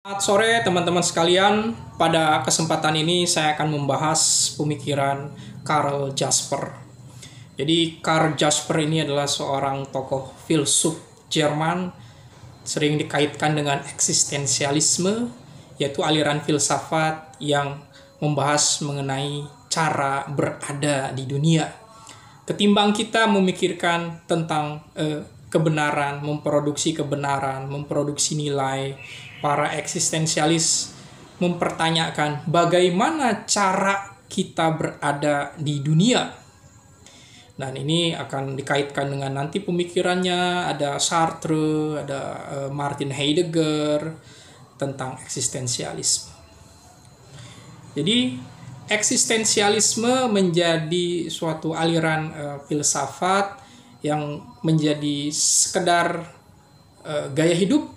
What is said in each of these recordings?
Selamat sore teman-teman sekalian. Pada kesempatan ini saya akan membahas pemikiran Karl Jasper. Jadi Karl Jasper ini adalah seorang tokoh filsuf Jerman, sering dikaitkan dengan eksistensialisme, yaitu aliran filsafat yang membahas mengenai cara berada di dunia. Ketimbang kita memikirkan tentang kebenaran, memproduksi kebenaran, memproduksi nilai, para eksistensialis mempertanyakan bagaimana cara kita berada di dunia. Dan ini akan dikaitkan dengan nanti pemikirannya, ada Sartre, ada Martin Heidegger tentang eksistensialisme. Jadi eksistensialisme menjadi suatu aliran filsafat yang menjadi sekedar gaya hidup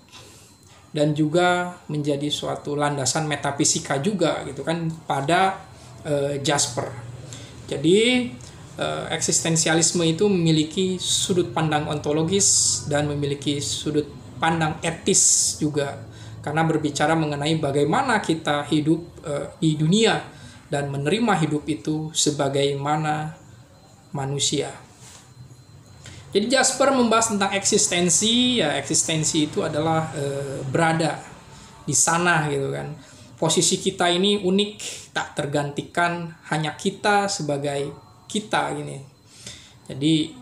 dan juga menjadi suatu landasan metafisika juga gitu kan pada Jasper. Jadi eksistensialisme itu memiliki sudut pandang ontologis dan memiliki sudut pandang etis juga, karena berbicara mengenai bagaimana kita hidup di dunia dan menerima hidup itu sebagaimana manusia. Jadi Jasper membahas tentang eksistensi, ya eksistensi itu adalah berada di sana gitu kan. Posisi kita ini unik, tak tergantikan, hanya kita sebagai kita gini. Jadi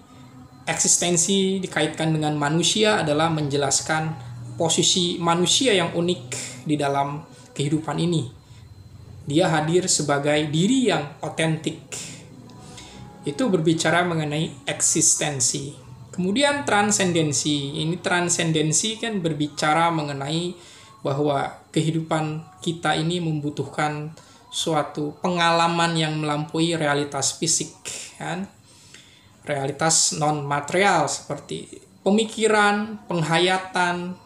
eksistensi dikaitkan dengan manusia adalah menjelaskan posisi manusia yang unik di dalam kehidupan ini. Dia hadir sebagai diri yang otentik. Itu berbicara mengenai eksistensi. Kemudian transendensi. Ini transendensi kan berbicara mengenai bahwa kehidupan kita ini membutuhkan suatu pengalaman yang melampaui realitas fisik, kan? Realitas non material seperti pemikiran, penghayatan,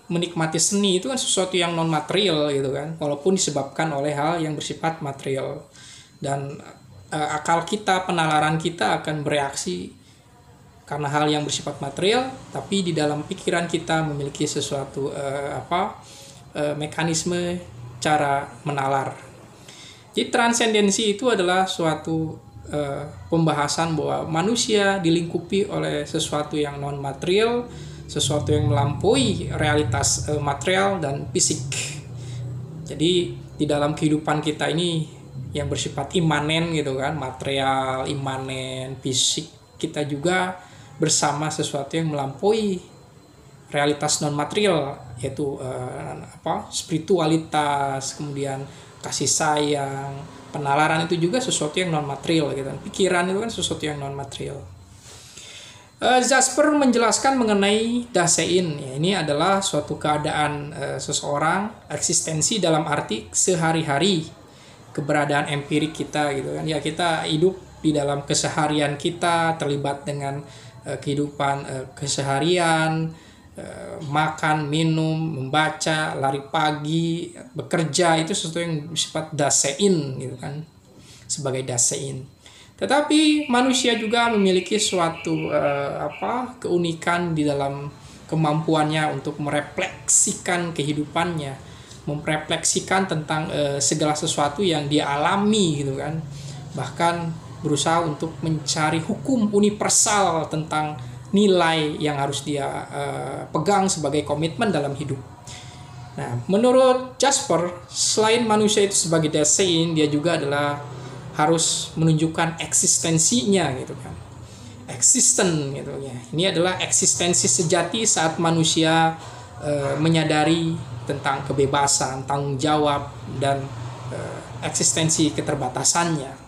menikmati seni itu kan sesuatu yang non material gitu kan, walaupun disebabkan oleh hal yang bersifat material. Dan akal kita, penalaran kita akan bereaksi karena hal yang bersifat material, tapi di dalam pikiran kita memiliki sesuatu mekanisme cara menalar. Jadi transendensi itu adalah suatu pembahasan bahwa manusia dilingkupi oleh sesuatu yang non material, sesuatu yang melampaui realitas material dan fisik. Jadi di dalam kehidupan kita ini yang bersifat imanen gitu kan, material, imanen, fisik, kita juga bersama sesuatu yang melampaui realitas non material, yaitu spiritualitas, kemudian kasih sayang, penalaran itu juga sesuatu yang non material gitu kan. Pikiran itu kan sesuatu yang non material. Jasper menjelaskan mengenai Dasein. Ya, ini adalah suatu keadaan seseorang, eksistensi dalam arti sehari-hari, keberadaan empirik kita gitu kan. Ya, kita hidup di dalam keseharian kita, terlibat dengan kehidupan keseharian, makan, minum, membaca, lari pagi, bekerja, itu sesuatu yang bersifat dasein gitu kan, sebagai dasein. Tetapi manusia juga memiliki suatu keunikan di dalam kemampuannya untuk merefleksikan kehidupannya, merefleksikan tentang segala sesuatu yang dia alami gitu kan. Bahkan berusaha untuk mencari hukum universal tentang nilai yang harus dia pegang sebagai komitmen dalam hidup. Nah, menurut Jasper, selain manusia itu sebagai dasein, dia juga adalah harus menunjukkan eksistensinya gitu kan. Eksisten gitu ya. Ini adalah eksistensi sejati saat manusia menyadari tentang kebebasan, tanggung jawab, dan eksistensi keterbatasannya.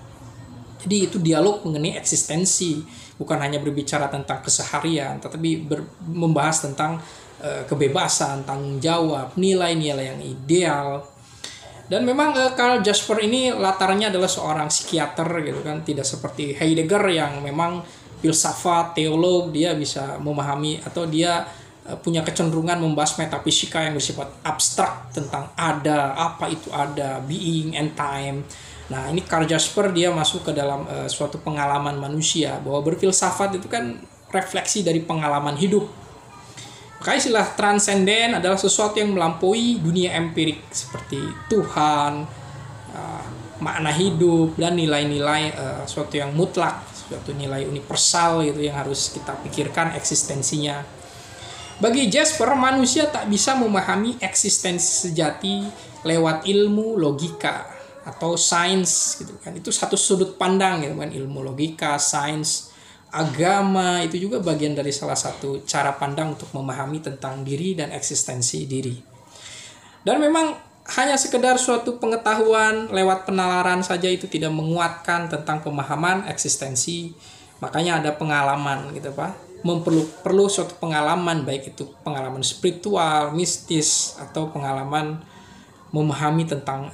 Jadi itu dialog mengenai eksistensi, bukan hanya berbicara tentang keseharian, tetapi membahas tentang kebebasan, tanggung jawab, nilai-nilai yang ideal. Dan memang Karl Jasper ini latarnya adalah seorang psikiater gitu kan, tidak seperti Heidegger yang memang filsafat, teolog, dia bisa memahami atau dia punya kecenderungan membahas metafisika yang bersifat abstrak tentang ada, apa itu ada, being and time. Nah, ini Karl Jasper dia masuk ke dalam suatu pengalaman manusia, bahwa berfilsafat itu kan refleksi dari pengalaman hidup. Makanya istilah transenden adalah sesuatu yang melampaui dunia empirik seperti Tuhan, makna hidup, dan nilai-nilai suatu yang mutlak, suatu nilai universal gitu yang harus kita pikirkan eksistensinya. Bagi Jasper, manusia tak bisa memahami eksistensi sejati lewat ilmu logika atau sains gitu kan. Itu satu sudut pandang gitu kan, ilmu logika, sains, agama itu juga bagian dari salah satu cara pandang untuk memahami tentang diri dan eksistensi diri. Dan memang hanya sekedar suatu pengetahuan lewat penalaran saja itu tidak menguatkan tentang pemahaman eksistensi. Makanya ada pengalaman gitu Pak. Perlu suatu pengalaman, baik itu pengalaman spiritual, mistis, atau pengalaman memahami tentang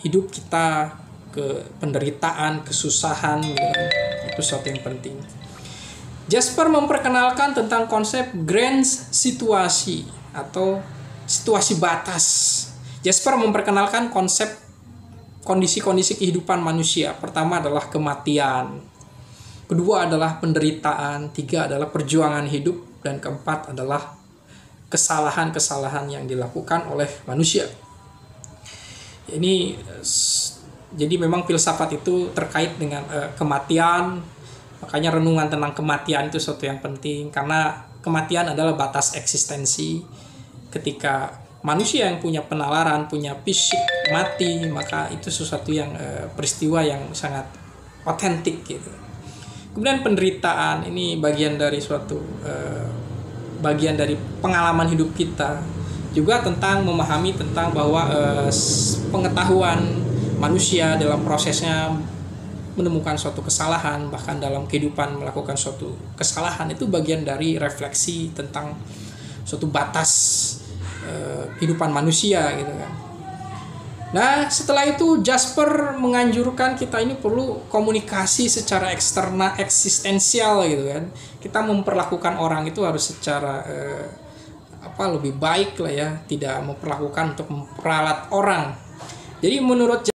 hidup kita, ke penderitaan, kesusahan gitu kan. Itu sesuatu yang penting. Jasper memperkenalkan tentang konsep grand situasi atau situasi batas. Jasper memperkenalkan konsep kondisi-kondisi kehidupan manusia. Pertama adalah kematian, kedua adalah penderitaan, tiga adalah perjuangan hidup, dan keempat adalah kesalahan-kesalahan yang dilakukan oleh manusia. Ini jadi memang filsafat itu terkait dengan kematian. Makanya renungan tentang kematian itu sesuatu yang penting, karena kematian adalah batas eksistensi. Ketika manusia yang punya penalaran, punya fisik mati, maka itu sesuatu yang peristiwa yang sangat otentik gitu. Kemudian penderitaan ini bagian dari suatu bagian dari pengalaman hidup kita. Juga tentang memahami tentang bahwa pengetahuan manusia dalam prosesnya menemukan suatu kesalahan, bahkan dalam kehidupan melakukan suatu kesalahan, itu bagian dari refleksi tentang suatu batas kehidupan manusia gitu kan. Nah, setelah itu Jasper menganjurkan kita ini perlu komunikasi secara eksternal, eksistensial gitu kan. Kita memperlakukan orang itu harus secara lebih baik lah ya, tidak memperlakukan untuk memperalat orang. Jadi menurut